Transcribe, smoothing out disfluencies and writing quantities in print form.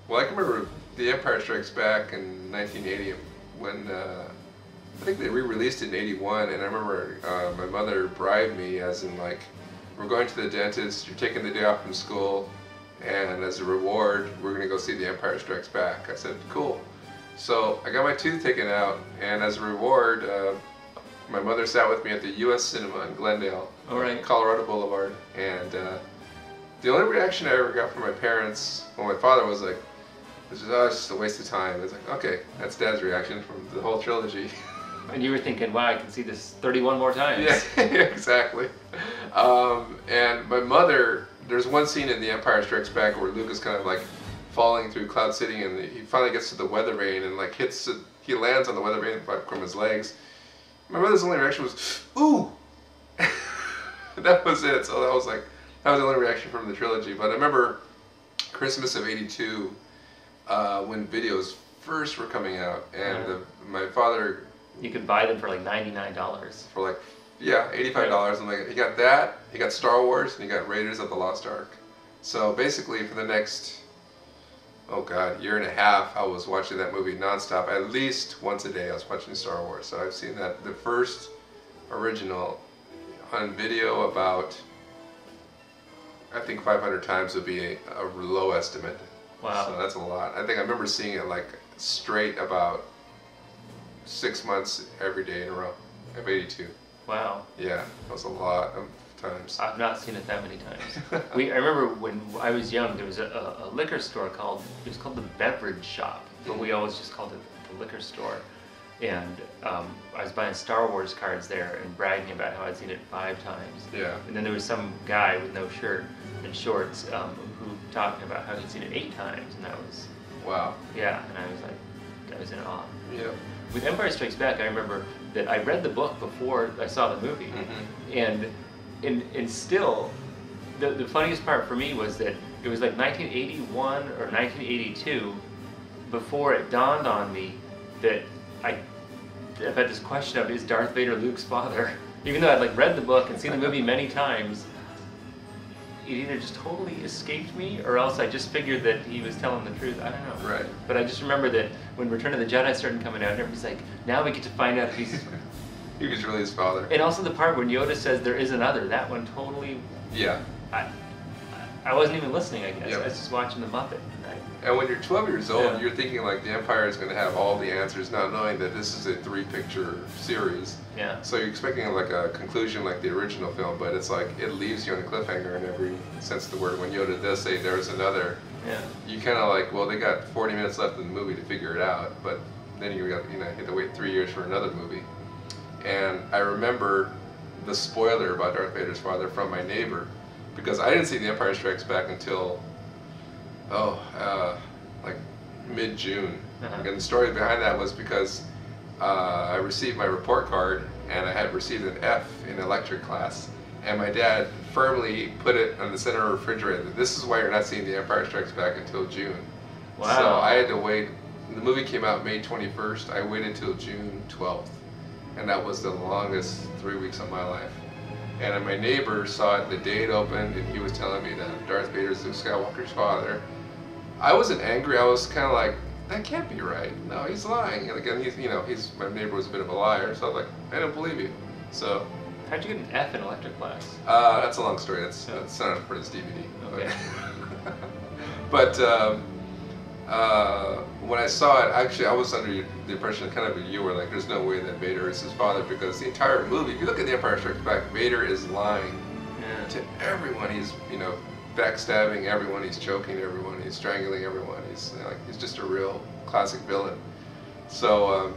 Well, I can remember The Empire Strikes Back in 1980 when I think they re-released it in '81, and I remember my mother bribed me, as in like, we're going to the dentist, you're taking the day off from school, and as a reward, we're going to go see The Empire Strikes Back. I said, cool. So I got my tooth taken out, and as a reward, my mother sat with me at the U.S. Cinema in Glendale, Colorado Boulevard, and the only reaction I ever got from my parents, well, my father was like, it's just a waste of time. It's like, okay, that's Dad's reaction from the whole trilogy. And you were thinking, wow, I can see this 31 more times. Yeah, exactly. And my mother, there's one scene in The Empire Strikes Back where Luke is kind of like falling through Cloud City, and he finally gets to the weather vane and like he lands on the weather vane from his legs. My mother's only reaction was, ooh! That was it. So that was the only reaction from the trilogy. But I remember Christmas of '82, when videos first were coming out, and my father... You could buy them for like $99. For like, yeah, $85. And like, he got that, he got Star Wars, and he got Raiders of the Lost Ark. So basically for the next, oh god, year and a half, I was watching that movie nonstop. At least once a day I was watching Star Wars. So I've seen that, the first original on video about, I think 500 times would be a low estimate. Wow. So that's a lot. I think I remember seeing it like straight about 6 months every day in a row of '82. Wow. Yeah, that was a lot of times. I've not seen it that many times. I remember when I was young, there was a liquor store called the Beverage Shop, but we always just called it the liquor store. And I was buying Star Wars cards there and bragging about how I'd seen it 5 times. Yeah. And then there was some guy with no shirt and shorts who talked about how he'd seen it 8 times, and that was... Wow. Yeah, and I was in awe. Yeah. With Empire Strikes Back, I remember that I read the book before I saw the movie, and still, the funniest part for me was that it was like 1981 or 1982 before it dawned on me that I've had this question of, is Darth Vader Luke's father? Even though I'd like read the book and seen the movie many times, it either just totally escaped me, or else I just figured that he was telling the truth. I don't know. Right. But I just remember that when Return of the Jedi started coming out, everybody's like, now we get to find out if he's... He was really his father. And also the part when Yoda says there is another, that one totally... Yeah. I wasn't even listening, I guess. Yep. I was just watching the Muppet. And when you're 12 years old, you're thinking like the Empire is going to have all the answers, not knowing that this is a 3-picture series. Yeah. So you're expecting like a conclusion like the original film, but it's like it leaves you on a cliffhanger in every sense of the word. When Yoda does say there's another, you kind of like, well, they got 40 minutes left in the movie to figure it out, but then you have to wait 3 years for another movie. And I remember the spoiler about Darth Vader's father from my neighbor, because I didn't see The Empire Strikes Back until like mid-June. And the story behind that was because I received my report card and I had received an F in electric class, and my dad firmly put it on the center of the refrigerator. This is why you're not seeing The Empire Strikes Back until June. Wow. So I had to wait. The movie came out May 21st. I waited till June 12th, and that was the longest 3 weeks of my life. And my neighbor saw it the day it opened, and he was telling me that Darth Vader is Luke Skywalker's father. I wasn't angry. I was kind of like, that can't be right. No, he's lying. And again, my neighbor was a bit of a liar, so I was like, I don't believe you. So. How'd you get an F in electric class? That's a long story. That's not for this DVD. Okay. But when I saw it, actually, I was under the impression, kind of you were like, there's no way that Vader is his father, because the entire movie, if you look at The Empire Strikes Back, Vader is lying to everyone. He's, backstabbing everyone, he's choking everyone, he's strangling everyone. He's just a real classic villain. So